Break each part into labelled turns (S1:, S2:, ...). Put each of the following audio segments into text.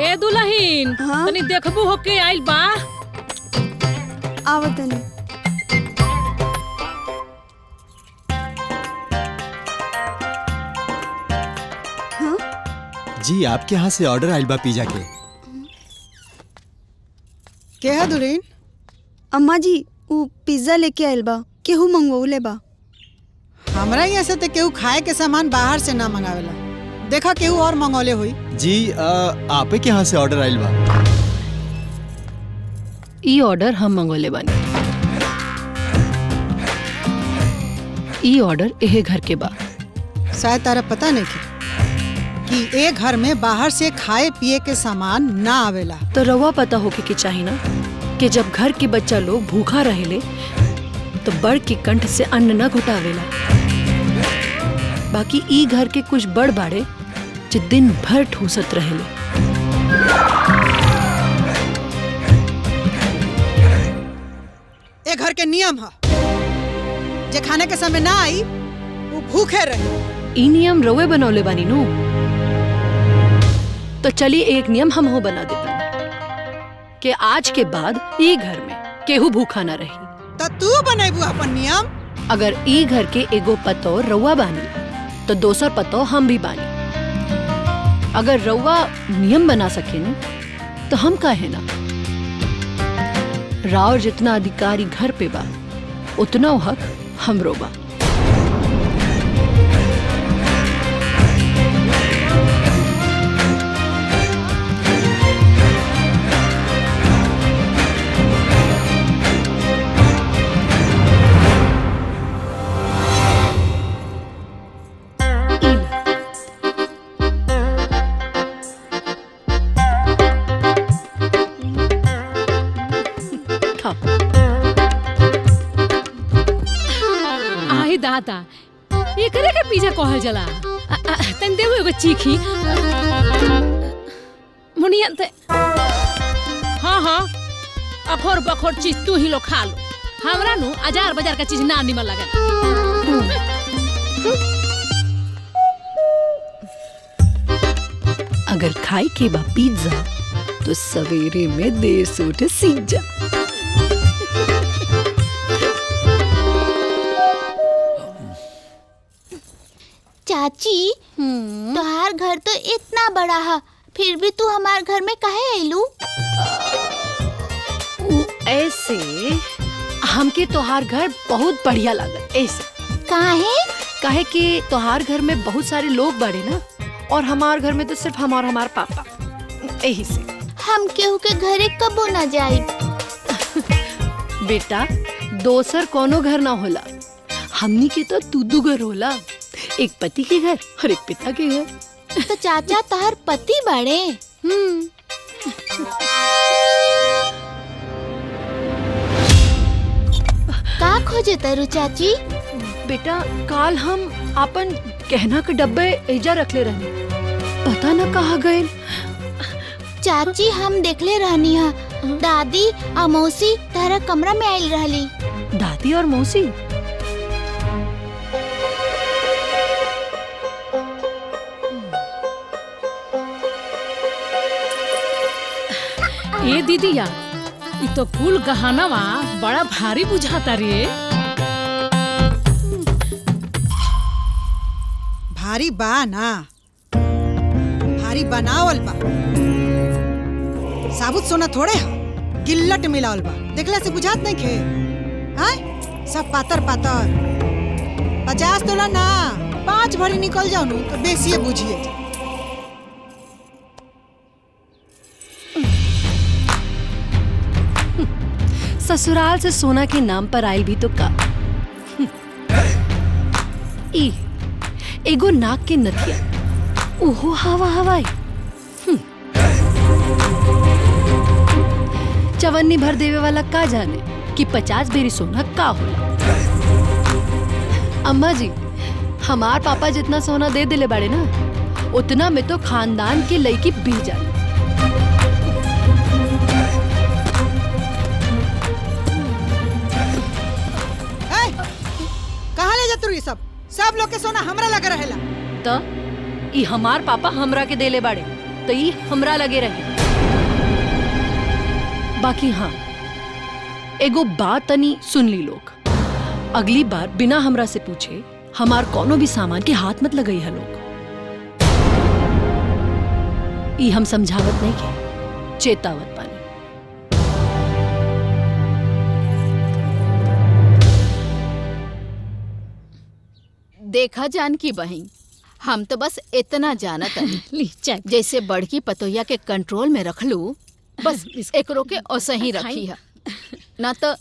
S1: ए दुल्हन,
S2: हाँ?
S1: तनी देखबू हो के आइल बा।
S2: आवतनी। हाँ?
S3: जी आपके यहाँ से ऑर्डर आइल बा पिज्जा के।
S4: के है दुल्हन?
S2: अम्मा जी वो पिज्जा लेके आइल बा, केहू मंगवौले बा।
S4: हमरा यहाँ से तो केहू खाए के सामान बाहर से ना मंगावेला। देखा केहू और मंगौले हुई।
S3: जी आपे के यहाँ से ऑर्डर आइल बा।
S1: ई ऑर्डर हम मंगोले बानी। ई ऑर्डर एहे घर के बा।
S4: शायद तारा पता नहीं कि ए घर में बाहर से खाए पिए के सामान ना आवेला।
S1: तो रवा पता होके के चाही ना कि जब घर के बच्चा लोग भूखा रहेले तो बड़ की कंठ से अन्न न घुटावेला। बाकी ई घर के कुछ बड़ बाड़े जो दिन भर ठूसत रहेले।
S4: ए घर के नियम है, जे खाने के समय ना आई वो भूखे रहे।
S1: ई नियम रवे बनौले बानी नु। तो चलिए एक नियम हम हो बना देता कि आज के बाद ई घर में केहू भूखा ना रही।
S4: तो तू बनेबू अपन नियम।
S1: अगर ई घर के एगो पतो रउआ बानी तो दोसर पतो हम भी बानी। अगर रउआ नियम बना सके न तो हम काहे ना। राव जितना अधिकारी घर पे बा उतना हक हमरो बा।
S5: आही दाता एकरे के पिज्जा कहल जला। तन देबो एगो चीखी मुनिया ते। हाँ हाँ अखोर बखोर चीज तू ही लो खा लो। हमरा नु हजार बाजार का चीज ना निमन लगे।
S1: अगर खाए के बा पिज्जा तो सवेरे में देर से उठे सीख जा।
S6: चाची तोहार घर तो इतना बड़ा है, फिर भी तू हमार घर में काहे आइलू?
S1: ऐसे हमके तोहार घर बहुत बढ़िया लागल। ऐसे काहे कि तोहार घर में बहुत सारे लोग बड़े ना, और हमार घर में तो सिर्फ हमार पापा। यही से
S6: हम केहू के घरे कबो ना जाई।
S1: बेटा दोसर कोनो घर ना होला, हमनी के तो दू घर होला, एक पति के घर और एक पिता के घर।
S6: तो चाचा तोहार पति बड़े। का खोजे तरु चाची?
S1: बेटा काल हम अपन गहना के डब्बे एजा रखले रहनी, पता न कहाँ गए।
S6: चाची हम देखले रहनी है, दादी और मौसी तारा कमरा में आइल रहली।
S1: दादी और मौसी?
S5: ए दीदिया ई तो कुल गहनावा बड़ा भारी बुझाता रे।
S4: भारी बा ना, भारी बनावल बा। साबुत सोना थोड़े है, गिल्लट मिलावल बा। देखला से बुझात नहीं खे? हाँ? सब पातर पातर। 50 तोला ना 5 भरी निकल जाओ नु तो बेसिए बुझिए।
S1: ससुराल से सोना के नाम पर आयल भी तो का। ई एगो नाक के नथिया, ओहो हवा हवाई। चवन्नी भर देवे वाला का जाने कि 50 बेरी सोना का होला। अम्मा जी हमार पापा जितना सोना दे दिले बाड़े ना, उतना में तो खानदान के लड़की बी जाए।
S4: कहाँ ले जातू ये सब लोग के सोना हमरा लगा रहेला।
S1: तो ई हमार पापा हमरा के देले बाड़े, तो ये हमरा लगे रहे। बाकी हाँ, एगो बात तनी सुन ली लोग, अगली बार बिना हमरा से पूछे हमार कोनो भी सामान के हाथ मत लगई है लोग। ई हम समझावत नहीं के, चेतावत पानी।
S7: देखा जानकी बहन, हम तो बस इतना जानत हनी
S5: ली चाय।
S7: जैसे बड़की पतोहिया के कंट्रोल में रख लू, बस एकरो के ऐसे ही रखी है, ना तो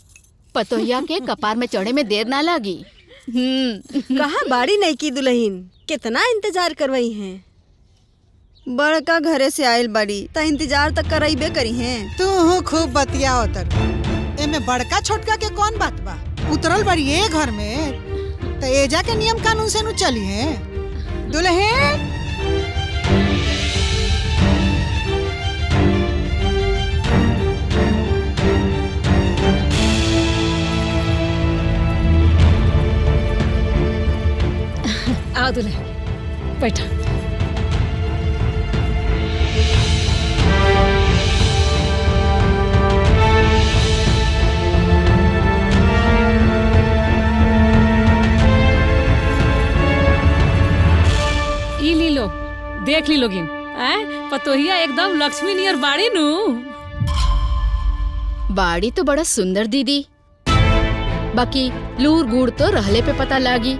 S7: पतोहिया के कपार में चढ़े में देर ना लगी।
S2: कहाँ बाड़ी नहीं की दुल्हन, कितना इंतजार करवाई हैं। बड़का घरे से आयल बाड़ी त इंतजार तक कराइबे करी हैं।
S4: तू खूब बतिया उतर, एमे बड़का छोटका के कौन बात बा। उतरल बड़ी ये घर में तो एजा के नियम कानून से नु चली है। दुल्हन
S5: आओ दुल्हन, बैठा। ई ली लो, देख ली लोगिन, पतोहिया एकदम लक्ष्मी नियर बाड़ी नु।
S7: बाड़ी तो बड़ा सुंदर दीदी, बाकी लूर गुड़ तो रहले पे पता लागी।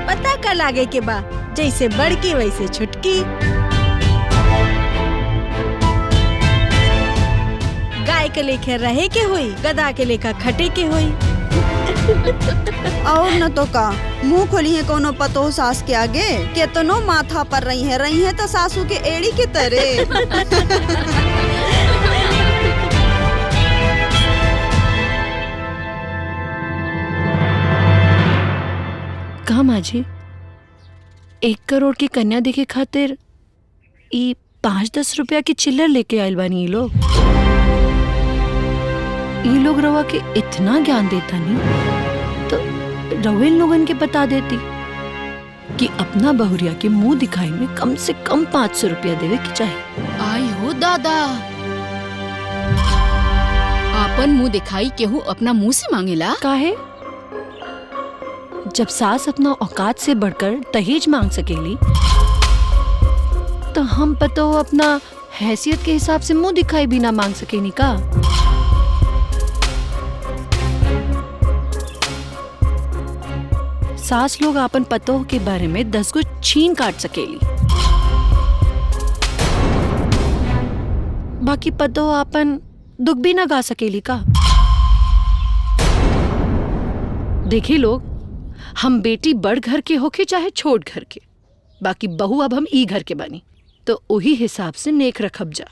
S2: पता का लागे के बा, जैसे बड़की वैसे छुटकी। गाय के लेखे रहे के हुई, गधा के लेखा खटे के हुई। और न तो का मुंह खोली है कोनो पतो सास के आगे, केतनो माथा पर रही है तो सासू के एड़ी के तरह।
S1: कहा माझी 1 करोड़ की कन्या देखे खातिर ई 5-10 रुपया की चिल्लर लेके आयल बानी। ये लोग रवा के इतना ज्ञान देता नहीं तो रवे लोगन के बता देती कि अपना बहुरिया के मुंह दिखाई में कम से कम 500 रुपया देवे की चाहिए।
S7: आई हो दादा, आपन मुंह दिखाई केहू अपना मुंह से मांगेला?
S1: काहे? जब सास अपना औकात से बढ़कर दहेज मांग सकेली तो हम पतो अपना हैसियत के हिसाब से मुंह दिखाई भी ना मांग सकेनी का? सास लोग अपन पतोह के बारे में 10 गो छीन काट सकेली, बाकी पतोह अपन दुख भी ना गा सकेली का? देखी लोग, हम बेटी बड़ घर के होके चाहे छोट घर के, बाकी बहू अब हम ई घर के बनी तो वही हिसाब से नेक रखब जा।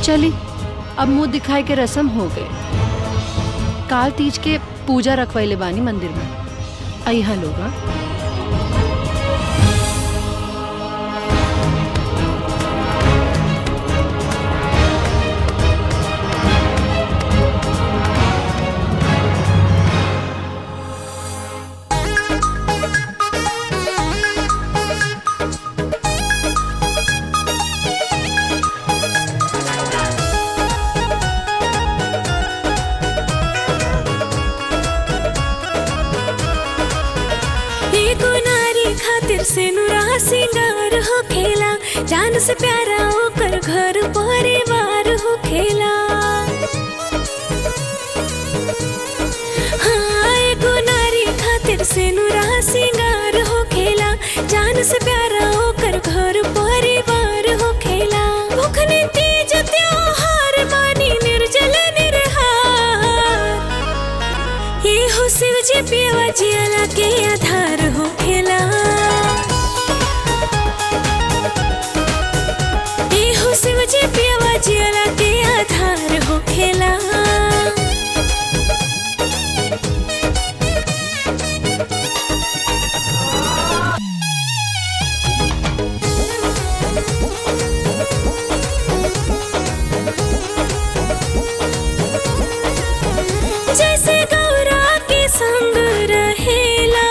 S1: चली अब मुंह दिखाई के रस्म हो गए। काल तीज के पूजा रखवाइले बानी मंदिर में, अइहा लोगा।
S8: से नुरा सिंगार हो खेला, जान से प्यारा होकर घर परिवार हो खेला। हाँ, एगो नारी खातिर से नुरा सिंगार हो खेला, जान से प्यारा होकर घर परिवार हो खेला। भूखने तीज त्योहार मानी निर्जल निरहार, ये हो शिव जी पियवा जियाला के आधार हो खेला। शिवजी पियवा जियाला के आधार हो खेला। जैसे गौरा के संग रहेला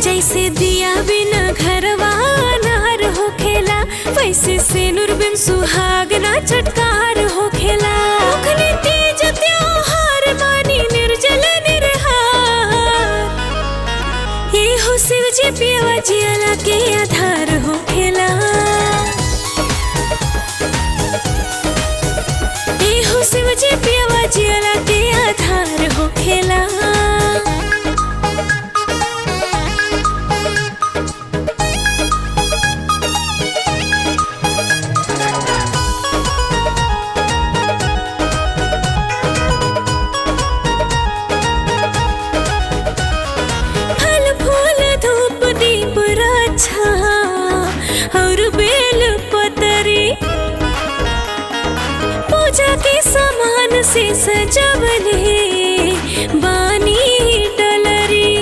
S8: जैसे दिया बिना घरवा अनार हो खेला, वैसे सेनुर बिन सुहाग ना चटकार हो खेला। मुखनी तीज त्योहार मानी निर्जल निरहार, ये हो शिव जी पियवा जियला के आधार हो खेला। ये हो शिव जी पियवा जियला के आधार हो खेला। और बेल पतरी पूजा के सामान से सजवले बानी डलरी,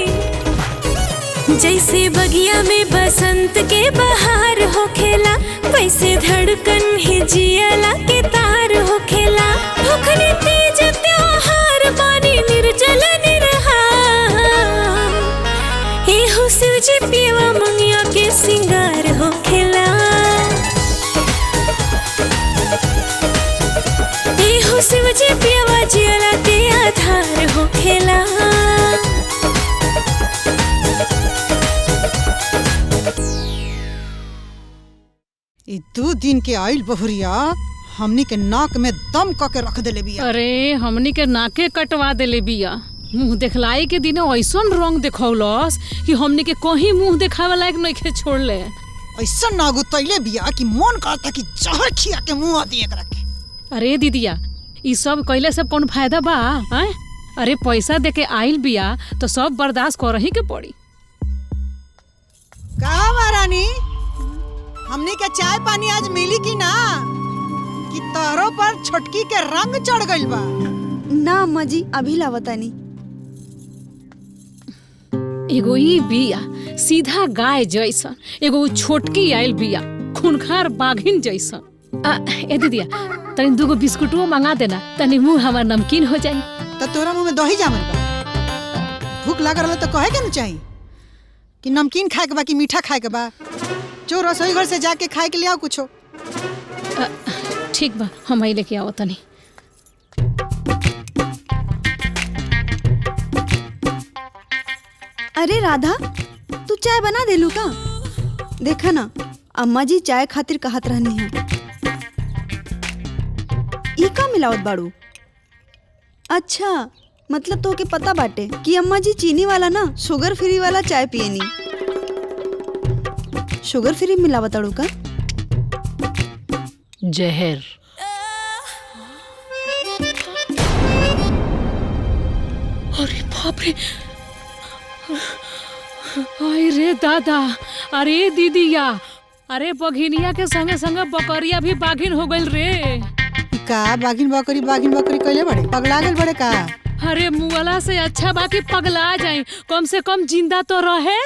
S8: जैसे बगिया में बसंत के बहार हो खेला, वैसे धड़कन ही जियला के तार हो खेला। भूखनी तीज त्योहार बानी निर्जल निरहार, ये हो शिव जी पियवा मंगिया के सिंगार हो खेला। ये हो शिव जी पियवा जियला के आधार हो खेला।
S4: ई 2 दिन के आइल बहुरिया हमनी के नाक में दम क के रख देले बिया।
S5: अरे हमनी के नाके कटवा देले बिया। मुंह देखलाई के दिने ऐसन रंग देखौलस कि हमनी के कहीं मुंह देखावे लायक नइखे छोड़ले।
S4: ऐसा नागु तैले बिया कि मन करता कि जहर खिया के मुंह दिए के रखे।
S5: अरे दीदिया, ई सब कइले से कौन फायदा बा? हैं? अरे पैसा देके आइल बिया तो सब बर्दाश्त करही के पड़ी।
S4: का महारानी, हमनी के चाय पानी आज मिली कि ना, कि तारो पर छोटकी के रंग चढ़ गइल बा?
S2: ना अम्मा जी, अभी लावतानी।
S5: एगो ई बिया सीधा गाय जैसन, एगो छोटकी आइल बिया खूनखार बाघिन जैसन। ए दीदिया, तनी 2 बिस्कुटो मंगा देना, तनी मुंह हमार नमकीन हो जाई।
S4: त तोरा मुंह में दही जामल बा? भूख लागल रहल तो कहे के न चाही कि नमकीन खाए के बा कि मीठा खाए के बा। जो रसोई घर से जाके खाए के ले आओ कुछो।
S5: ठीक बा, हम आई लेके आओ तनी।
S2: अरे राधा, तू चाय बना देलू का? देखा ना, अम्मा जी चाय खातिर कहत रहनी है। ई का मिलावत बाड़ू? अच्छा, मतलब तो के पता बाटे कि अम्मा जी चीनी वाला ना शुगर फ्री वाला चाय पियनी। शुगर फ्री मिलावत बाड़ू का?
S5: जहर। अरे बाप रे, आई रे दादा, अरे दीदिया, अरे बघिनिया के संगे संगे बकरिया भी बाघिन हो गइल रे।
S4: का बाघिन बकरी कइले बड़े? पगला गेल बड़े का?
S5: अरे मुगला से अच्छा बाकी पगला जाए, कम से कम जिंदा तो रहे।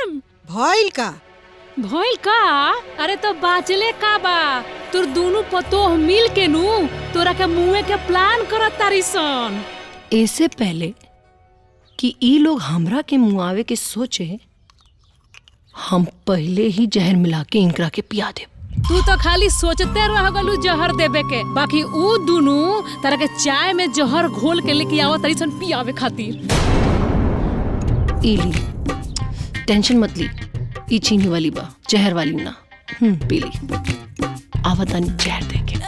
S4: भइल का?
S5: भइल का? अरे तो बाचले का बा? तोर दोनों पतोह मिल के नु तोरा के मुँहे के प्लान करत तारी सन।
S1: इससे पहले कि ई लोग हमरा के मुआवे के सोचे, हम पहले ही जहर मिला के इनकरा के पिया दे।
S5: तू तो खाली सोचते रह गलू जहर देवे के, बाकी ऊ दोनों तरह के चाय में जहर घोल के लेके आवत तारी सन पियावे खातिर।
S1: ई ली, टेंशन मत ली, ई चीनी वाली बा, जहर वाली ना। पी ली, आवतानी जहर दे के।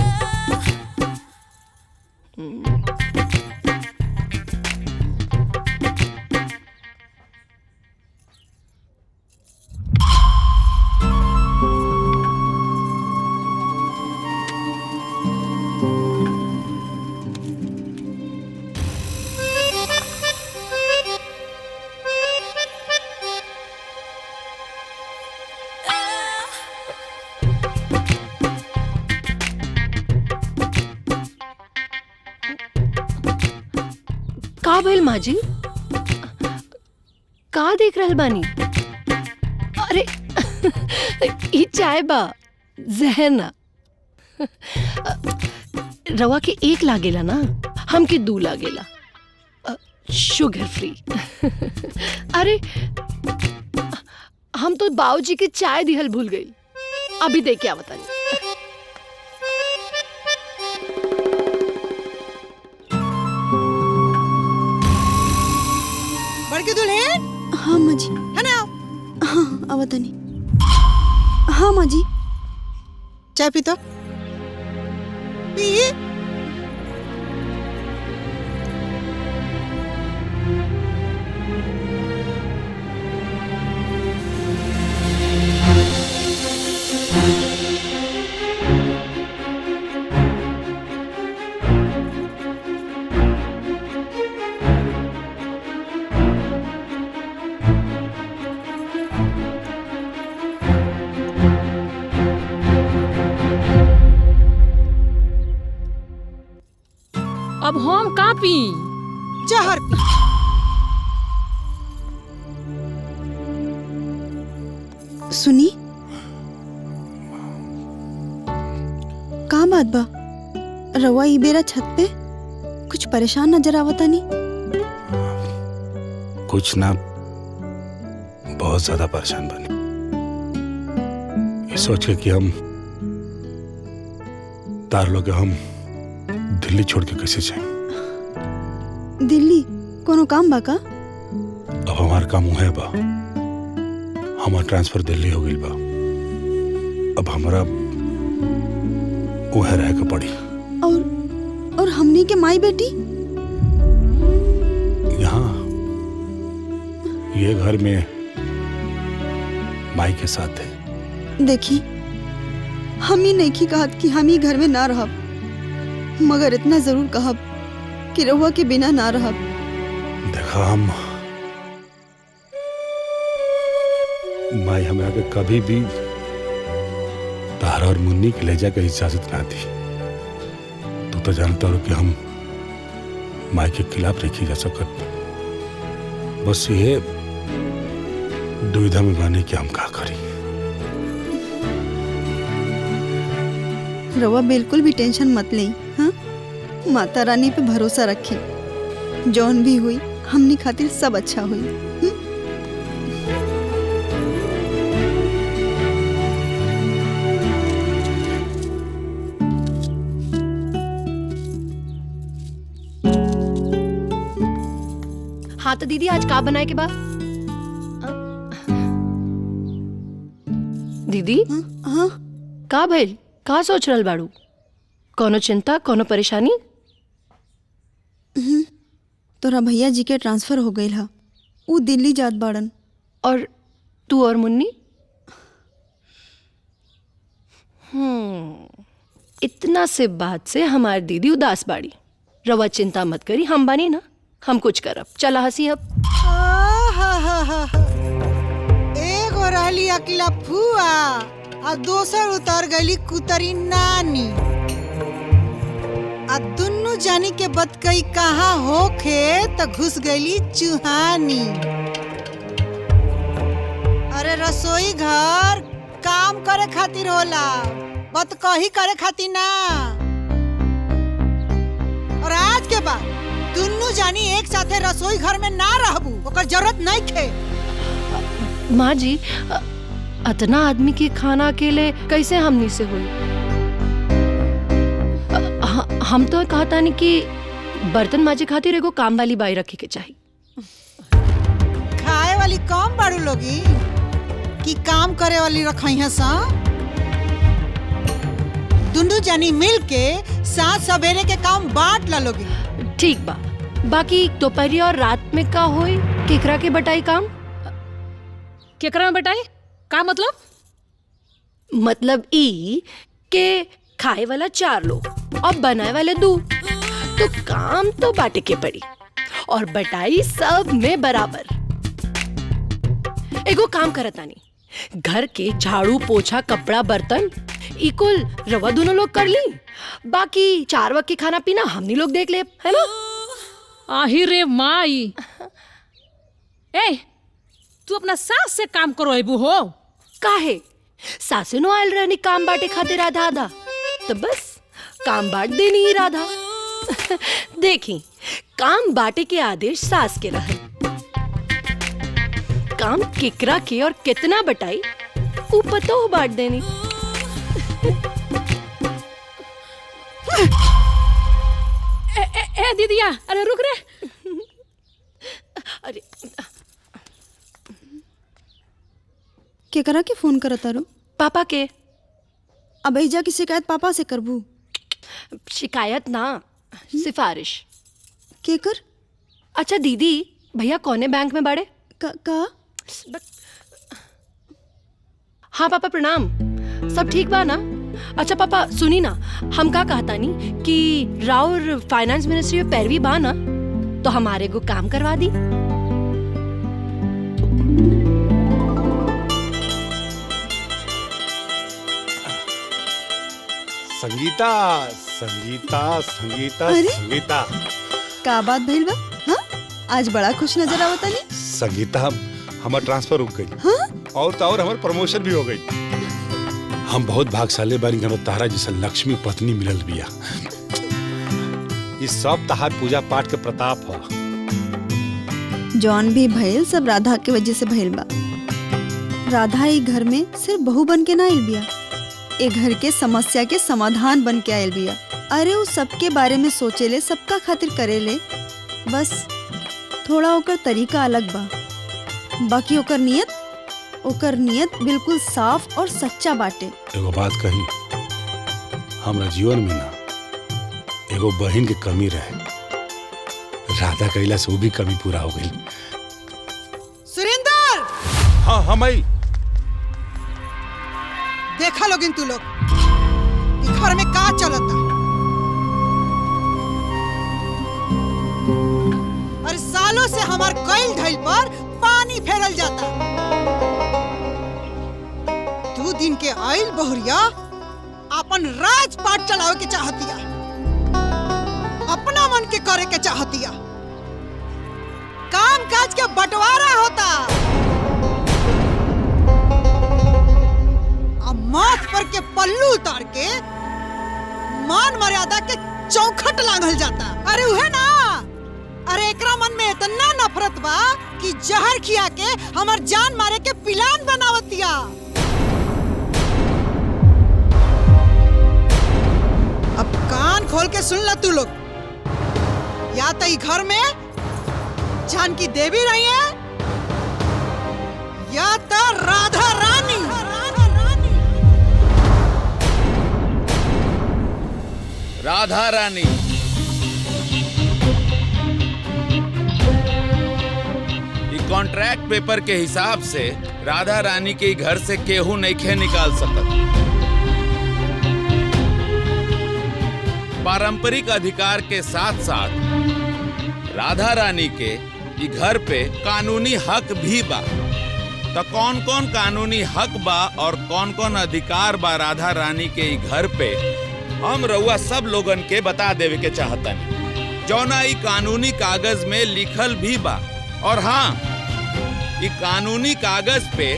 S1: का भइल माँ जी? का देख रहल बानी? अरे ई चाय बा, जहर ना। रवा के 1 लागेला ना, हमके 2 लागेला, शुगर फ्री। अरे हम तो बाबूजी के चाय दिहल भूल गई। अभी दे के आवता नहीं।
S4: बड़की दुल्हन
S2: हाँ माँ जी।
S4: है ना?
S2: हाँ आवतनी। हाँ माँ जी।
S4: चाय पी तो पी।
S5: अब हम का पी?
S4: जहर पी।
S2: सुनी का बात बा? रवा ई बेरा छत पे कुछ परेशान नजर आवता नहीं।
S9: कुछ ना, बहुत ज्यादा परेशान बने। ये सोच के कि हम तार लोग हम दिल्ली छोड़ के कैसे जाए।
S2: दिल्ली कोनो काम बा का?
S9: अब हमारा काम है बा, हमारा ट्रांसफर दिल्ली हो गई बा। अब हमारा वह रह के पड़ी।
S2: और हमनी के माई बेटी
S9: यहाँ ये घर में माई के साथ है।
S2: देखी, हम ही नहीं की कहत कि हम ही घर में ना रहब, मगर इतना जरूर कहब कि रहुआ के बिना ना रहब।
S9: देखा, हम माई हमें आगे कभी भी तारा और मुन्नी के ले जाकर इजाजत ना दी। तू तो जानता हो कि हम माई के खिलाफ रखी जा सकत। बस ये दुविधा में बाने कि हम क्या करी।
S2: रवा बिल्कुल भी टेंशन मत लें। हाँ, माता रानी पे भरोसा रखी। जौन भी हुई हमनी खातिर सब अच्छा हुई।
S1: हाँ तो दीदी आज का बनाए के बाद? दीदी
S2: हाँ
S1: का भइल? का सोच रहल बाड़ू? कोनो चिंता, कोनो परेशानी?
S2: तोरा भैया जी के ट्रांसफर हो गई हा, वो दिल्ली जात बाड़न।
S1: और तू और मुन्नी? इतना से बात से हमारी दीदी उदास बाड़ी। रवा चिंता मत करी, हम बानी ना, हम कुछ करब। चला हंसी अब।
S4: एगो रहली अकेला फुआ आ दोसर उतर गईली कुतरी नानी। आ दुन्नु जानी के बतकई कहाँ होखे त घुस गईली चुहानी। अरे रसोई घर काम करे खातिर होला, बतकही करे खातिर ना। और आज के बाद दुन्नु जानी एक साथे रसोई घर में ना रहबू, ओकर जरूरत नहीं खे।
S1: माँ जी, इतना आदमी के खाना अकेले कैसे हमनी से हुई? हम तो कहता नहीं कि बर्तन माजे खातिर एगो काम वाली बाई रखे के चाहिए।
S4: खाए वाली कम बाड़ू लोगी कि काम करे वाली रखई है सा? दुन्नु जानी मिल के साथ सवेरे के काम बांट ला लोगी।
S1: ठीक बा, बाकी दोपहरी और रात में का होई? केकरा के बटाई काम?
S5: केकरा में बटाई? का मतलब?
S1: मतलब ई के खाए वाला 4 लोग और बनाए वाले 2, तो काम तो बांटे के पड़ी और बटाई सब में बराबर। एगो काम करतानी, घर के झाड़ू पोछा कपड़ा बर्तन इकुल रवा दोनों लोग कर ली, बाकी 4 वक्त के खाना पीना हमनी लोग देख ले, है ना?
S5: आहिरे माई, ए तू अपना सास से काम करवाइबू हो?
S1: काहे? सासे नो आयल रहनी काम बांटे खातिर आधा आधा, तो बस काम बांट देनी ही राधा। देखी, काम बांटे के आदेश सास के रहे, काम केकरा के और कितना बटाई वो पतो हो बांट देनी।
S5: ए दीदिया, अरे रुक रे।
S1: अरे
S2: केकरा के फोन करता रो?
S1: पापा के।
S2: अब एजा की शिकायत पापा से करबू?
S1: शिकायत ना, सिफारिश।
S2: केकर?
S1: अच्छा दीदी, भैया कौने बैंक में बाड़े?
S2: का?
S1: हाँ पापा प्रणाम, सब ठीक बा ना? अच्छा पापा सुनी ना, हम का कहता नी कि राउर फाइनेंस मिनिस्ट्री में पैरवी बा ना, तो हमारे को काम करवा दी।
S9: संगीता संगीता संगीता
S2: अरे?
S9: संगीता,
S2: का बात भइल बा? हाँ, आज बड़ा खुश नजर आवता नी।
S9: संगीता हमार ट्रांसफर रुक गई।
S2: हाँ?
S9: और तो और हमार प्रमोशन भी हो गई। हम बहुत भाग्यशाली बानी कि हमें तारा जैसा लक्ष्मी पत्नी मिलल बिया। इस सब तहार पूजा पाठ के प्रताप है।
S2: जौन भी भइल सब राधा के वजह से भइल बा। राधा ई घर में सिर्फ बहू बन के ना आइल बिया, ए घर के समस्या के समाधान बन के आइल बिया। अरे वो सबके बारे में सोचेले, सबका खातिर करेले, बस थोड़ा ओकर तरीका अलग बा। बाकी ओकर नियत बिल्कुल साफ और सच्चा बाटे।
S9: एगो बात कही, हमरा जीवन में ना एगो बहन के कमी रहे, राधा कैला से वो भी कमी पूरा हो गई।
S4: सुरेंदर!
S9: हाँ हाँ माई।
S4: देखा लोगिन तू लोग ई घर में का चलता। अरे सालों से हमार कईल ढैल पर पानी फेरल जाता। 2 दिन के आइल बहुरिया अपन राजपाट चलावे के चाहतिया, अपना मन के करे के चाहतिया। काम काज के बंटवारा होता, अब माथ पर के पल्लू उतार के मान मर्यादा के चौखट लांघल जाता। अरे उहे ना, अरे एकरा मन में इतना नफरत बा कि जहर खिया के हमर जान मारे के प्लान बनावतिया। अब कान खोल के सुन ला तू लोग, या तो ई घर में जानकी देवी रही है या तो राधा रानी।
S10: राधा रानी कॉन्ट्रैक्ट पेपर के हिसाब से राधा रानी के घर से केहू नइखे निकाल सकत। पारंपरिक अधिकार के साथ साथ राधा रानी के ई घर पे कानूनी हक भी बा। तो कौन कौन कानूनी हक बा और कौन कौन अधिकार बा राधा रानी के ई घर पे, हम रउआ सब लोगन के बता देवे के चाहतनी, जौना ई कानूनी कागज में लिखल भी बा। और हाँ, ई कानूनी कागज पे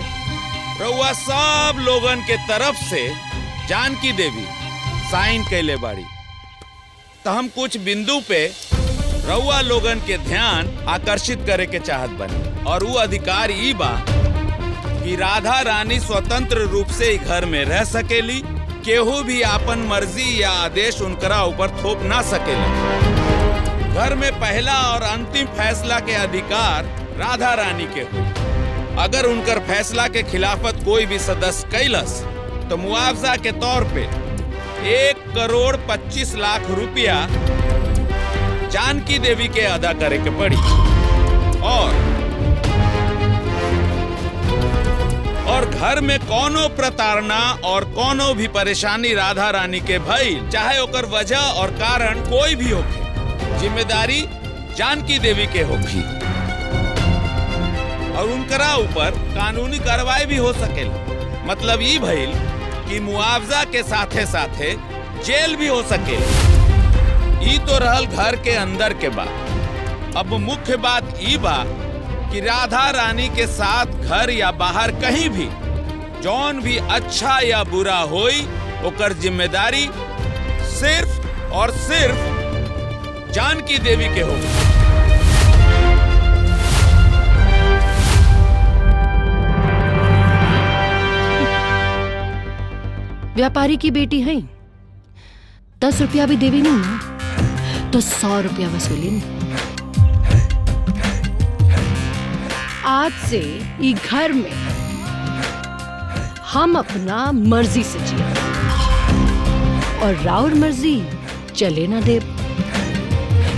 S10: रउआ सब लोगन के तरफ से जानकी देवी साइन कैले बाड़ी। तो हम कुछ बिंदु पे रउआ लोगन के ध्यान आकर्षित करे के चाहत बनी। और वो अधिकार ई बा कि राधा रानी स्वतंत्र रूप से ई घर में रह सकेली, केहू भी आपन मर्जी या आदेश उनकरा ऊपर थोप ना सकेली। घर में पहला और अंतिम फैसला के अधिकार राधा रानी के हो। अगर उनकर फैसला के खिलाफत कोई भी सदस्य कैलस तो मुआवजा के तौर पे 1,25,00,000 रुपया जानकी देवी के अदा करे के पड़ी। और घर में कोनो प्रताड़ना और कोनो भी परेशानी राधा रानी के भइल, चाहे ओकर वजह और कारण कोई भी होखे, जिम्मेदारी जानकी देवी के होगी। और उनकरा ऊपर कानूनी कार्रवाई भी हो सकेला। मतलब ई भइल कि मुआवजा के साथे साथे जेल भी हो सकेला। ई तो रहल घर के अंदर के बात। अब मुख्य बात ई बा कि राधा रानी के साथ घर या बाहर कहीं भी जौन भी अच्छा या बुरा होई, ओकर जिम्मेदारी सिर्फ और सिर्फ जानकी देवी के होगी।
S1: व्यापारी की बेटी हैं, 10 रुपया भी देवी नहीं ना तो 100 रुपया वसूली नहीं। आज से ई घर में हम अपना मर्जी से जिए और राउर मर्जी चले ना देव।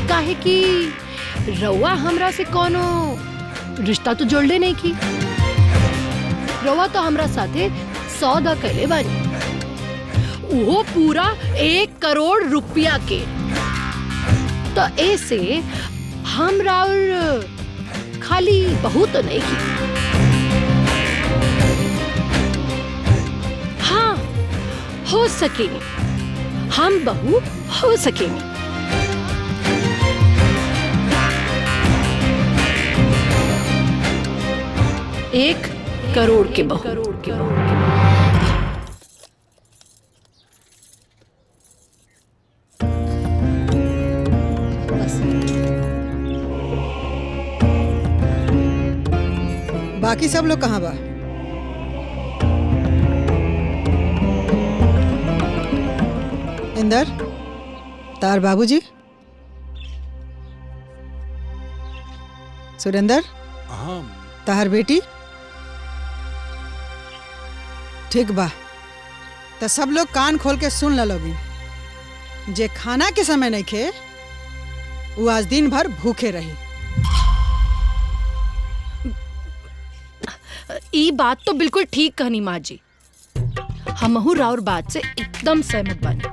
S1: काहे कि रउआ हमरा से कोनो रिश्ता तो जोड़ले नहीं की। रउआ तो हमरा साथे सौदा कैले बानी, वो पूरा 1 करोड़ रुपया के। तो ऐसे हम राउर खाली बहू तो नहीं की। हाँ, हो सकेंगे, हम बहू हो सकेंगे। 1 करोड़ के बहू।
S4: बाकी सब लोग कहाँ बा? इंदर, तार बाबूजी, सुरेंदर, तार बेटी, ठीक बा। तो सब लोग कान खोल के सुन ल लोगी, जे खाना के समय नहीं खे वो आज दिन भर भूखे रही।
S1: ई बात तो बिल्कुल ठीक कहनी माँ जी, हमहू राउर बात से एकदम सहमत बानी।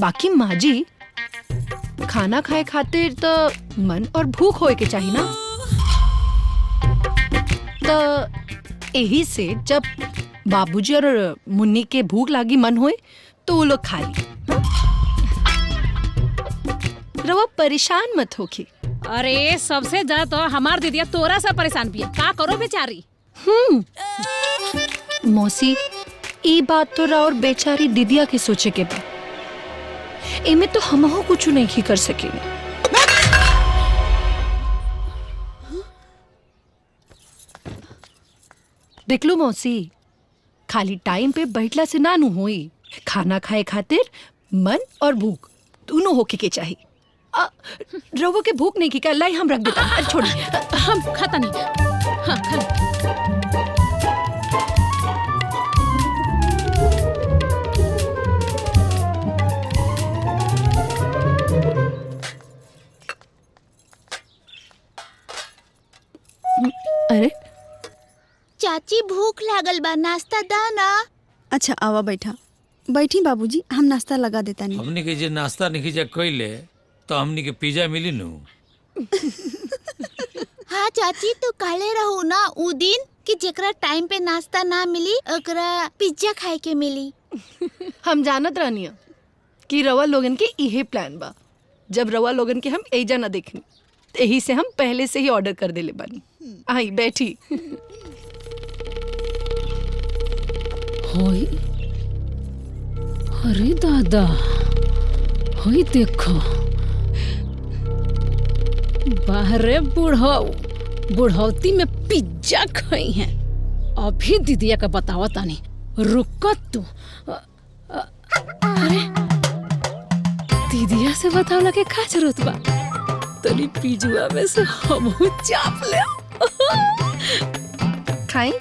S1: बाकी माँ जी, खाना खाए खातिर तो मन और भूख होए के चाहिए ना। तो यही से जब बाबूजी और मुन्नी के भूख लागी मन होए तो वो लोग खा ली। रवा परेशान मत होखी।
S5: अरे सबसे ज्यादा तो हमार दीदिया तोरा से परेशान बिया, का करो बेचारी।
S1: मौसी, ई बात तो राउर बेचारी दीदिया के सोचे के बा, इमे तो हमहू कुछ नहीं कर सकेंगे। देख लो मौसी, खाली टाइम पे बैठला से ना नु होई। खाना खाए खातिर मन और भूख दोनों होके के चाहिए। रवो के भूख नहीं की का लाई हम रख देता। छोड़ी,
S5: हम खाता नहीं। हाँ, खा।
S1: अरे
S6: चाची, भूख लागल बा, नाश्ता दा ना।
S2: अच्छा आवा बैठा। बैठी बाबूजी, हम नाश्ता लगा देता नहीं।
S11: हमनी के जे नाश्ता नहीं जा कइले तो हमनी के पिज्जा मिली नु।
S6: हाँ चाची, तू कहले रहू ना उ दिन कि जेकरा टाइम पे नाश्ता ना मिली ओकरा पिज्जा खाए के मिली।
S1: हम जानत रहनी कि रवा लोगन के इहे प्लान बा। जब रवा लोगन के हम एजा ना देखनी, यही से हम पहले से ही ऑर्डर कर देले बानी। आई बैठी।
S5: होई, अरे दादा, होई देखो, बाहरे बुढ़ौती में पिज्जा खाई हैं। अभी दीदिया का बतावा तानी, रुको तू। अरे दीदिया से बतावला के का जरूरत बा, तनी पिजुआ में से हम चाप ले।
S1: खाई?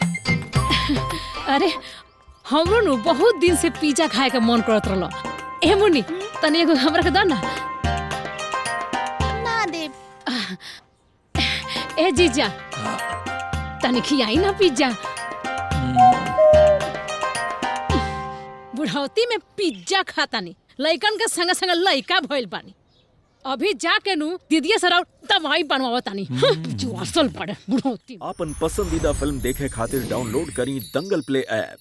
S5: अरे हमरो नु बहुत दिन से पिज्जा खाए का मन करत रहलो। ए मुन्नी, तनी एगो हमरा के द ना।
S6: ना देव।
S5: ए जीजा, तनी खियाई ना पिज्जा। बुढ़ौती में पिज्जा खाता नहीं, लइकन के संग संग लइका भइल बानी। अभी जाके नु दीदिया सराव दवाई बनवावा तानी। जो असल पड़े बुढ़ौती।
S12: अपन पसंदीदा फिल्म देखे खातिर डाउनलोड करी दंगल प्ले ऐप।